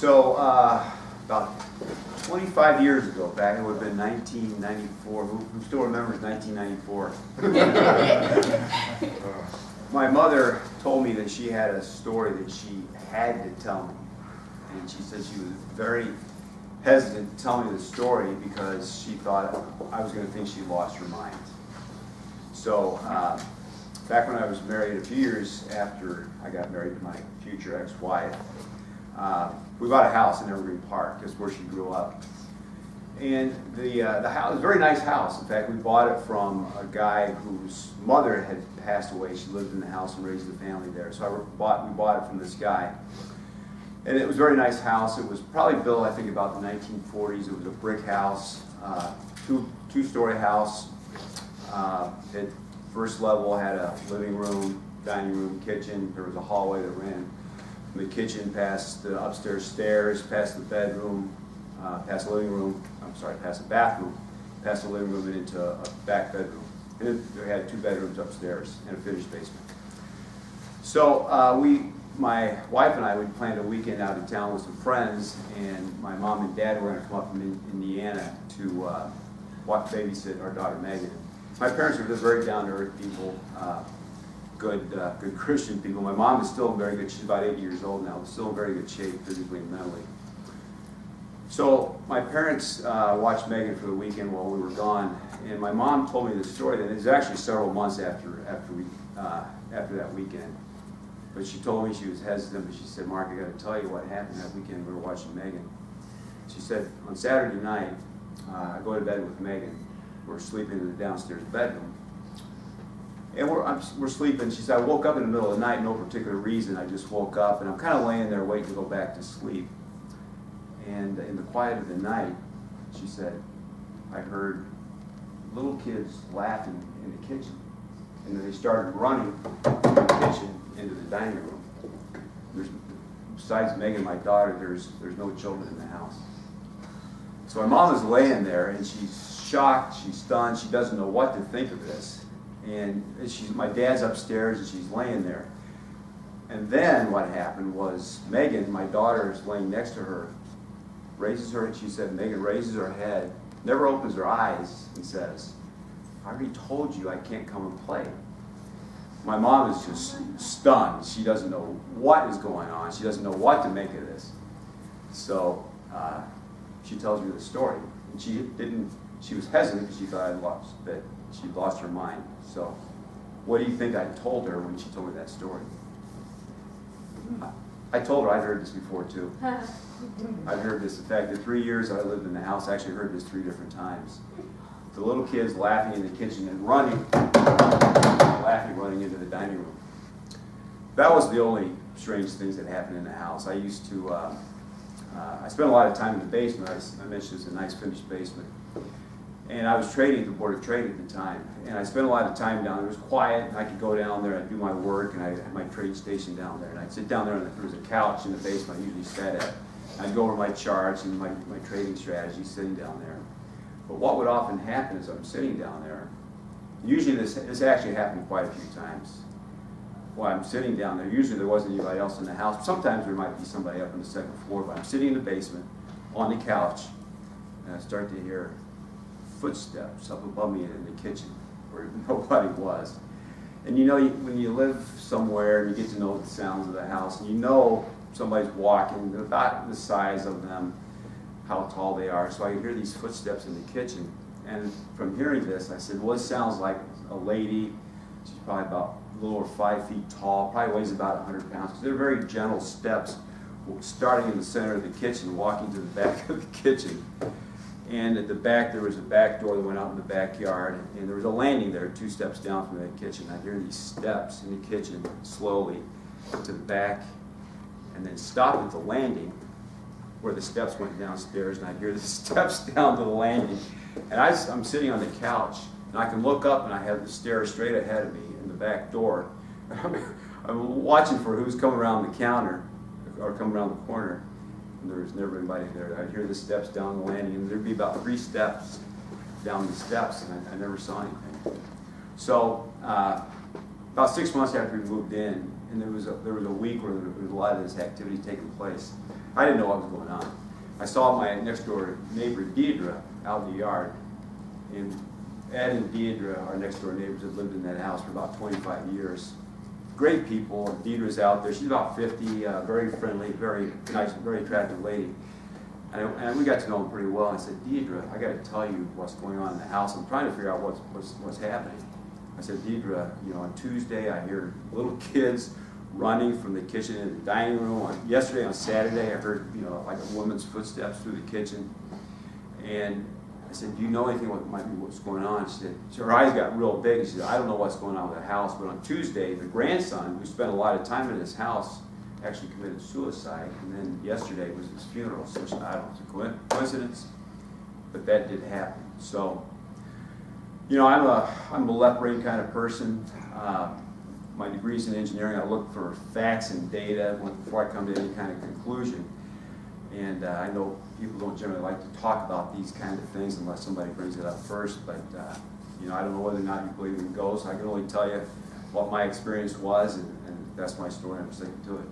About 25 years ago, back it would have been 1994. Who still remembers 1994? My mother told me that she had a story that she had to tell me. And she said she was very hesitant to tell me the story because she thought I was going to think she lost her mind. So, back when I was married, a few years after I got married to my future ex-wife, we bought a house in Evergreen Park. That's where she grew up. And the house was a very nice house. In fact, we bought it from a guy whose mother had passed away. She lived in the house and raised the family there. So we bought it from this guy. And it was a very nice house. It was probably built, I think, about the 1940s. It was a brick house, two-story house. It first level had a living room, dining room, kitchen. There was a hallway that ran from the kitchen past the upstairs stairs, past the bedroom, past the living room. Past the bathroom, past the living room, and into a back bedroom. And then they had 2 bedrooms upstairs and a finished basement. So my wife and I, we planned a weekend out of town with some friends, and my mom and dad were going to come up from Indiana to babysit our daughter Megan. My parents were just very down-to-earth people, good Christian people. My mom is still in very good. She's about 80 years old now, but still in very good shape physically and mentally. So my parents watched Megan for the weekend while we were gone, and my mom told me the story. That it was actually several months after that weekend. But she told me she was hesitant, but she said, "Mark, I got to tell you what happened that weekend. We were watching Megan." She said, "On Saturday night, I go to bed with Megan. We're sleeping in the downstairs bedroom, and we're sleeping." She said, "I woke up in the middle of the night, no particular reason. I just woke up, and I'm kind of laying there waiting to go back to sleep. And in the quiet of the night," she said, "I heard little kids laughing in the kitchen. And then they started running from the kitchen into the dining room. Besides Megan, my daughter, there's no children in the house." So my mom is laying there, and she's shocked, she's stunned, she doesn't know what to think of this. And my dad's upstairs, and she's laying there. And then what happened was Megan, my daughter, is laying next to her, raises her, and she said, Megan raises her head, never opens her eyes, and says, "I already told you I can't come and play." My mom is just stunned. She doesn't know what is going on. She doesn't know what to make of this. So she tells me the story. And she was hesitant because she thought that she'd lost her mind. So what do you think I told her when she told me that story? I told her I'd heard this before too. I've heard this. In fact, the 3 years that I lived in the house, I actually heard this 3 different times. The little kids laughing in the kitchen and running into the dining room. That was the only strange things that happened in the house. I used to, I spent a lot of time in the basement. I mentioned it's a nice finished basement. And I was trading at the Board of Trade at the time. And I spent a lot of time down there. It was quiet, and I could go down there, I'd do my work, and I had my trade station down there. And I'd sit down there, and there was a couch in the basement I usually sat at. I'd go over my charts and my trading strategy sitting down there. But what would often happen is I'm sitting down there. Usually this actually happened quite a few times. While I'm sitting down there, usually there wasn't anybody else in the house. Sometimes there might be somebody up on the 2nd floor, but I'm sitting in the basement on the couch, and I start to hear footsteps up above me in the kitchen where nobody was. And you know, when you live somewhere and you get to know the sounds of the house, and you know somebody's walking, about the size of them, how tall they are. So I could hear these footsteps in the kitchen. And from hearing this, I said, well, it sounds like a lady. She's probably about a little over 5 feet tall, probably weighs about 100 pounds. Because they're very gentle steps, starting in the center of the kitchen, walking to the back of the kitchen. And at the back, there was a back door that went out in the backyard. And there was a landing there, 2 steps down from that kitchen. I hear these steps in the kitchen slowly to the back, and then stop at the landing where the steps went downstairs, and I hear the steps down to the landing. And I'm sitting on the couch, and I can look up, and I have the stairs straight ahead of me in the back door. I'm watching for who's coming around the counter, or coming around the corner, and there's never anybody there. I'd hear the steps down the landing, and there'd be about 3 steps down the steps, and I never saw anything. So about 6 months after we moved in, and there was a week where there was a lot of this activity taking place, I didn't know what was going on. I saw my next door neighbor, Deidre, out in the yard. And Ed and Deidre, our next door neighbors, have lived in that house for about 25 years. Great people. And Deidre's out there. She's about 50, very friendly, very nice, very attractive lady. And we got to know them pretty well. I said, Deidre, I got to tell you what's going on in the house. I'm trying to figure out what's happening. I said, Deidre, on Tuesday I hear little kids running from the kitchen into the dining room. Yesterday on Saturday I heard, like a woman's footsteps through the kitchen. And I said, do you know anything what's going on? She said, her eyes got real big. She said, I don't know what's going on with the house. But on Tuesday, the grandson, who spent a lot of time in his house, actually committed suicide. And then yesterday was his funeral. So she said, I don't know if it's a coincidence, but that did happen. So, I'm a left-brain kind of person. My degree's in engineering. I look for facts and data before I come to any kind of conclusion. And I know people don't generally like to talk about these kind of things unless somebody brings it up first. But I don't know whether or not you believe in ghosts. I can only tell you what my experience was, and that's my story. I'm sticking to it.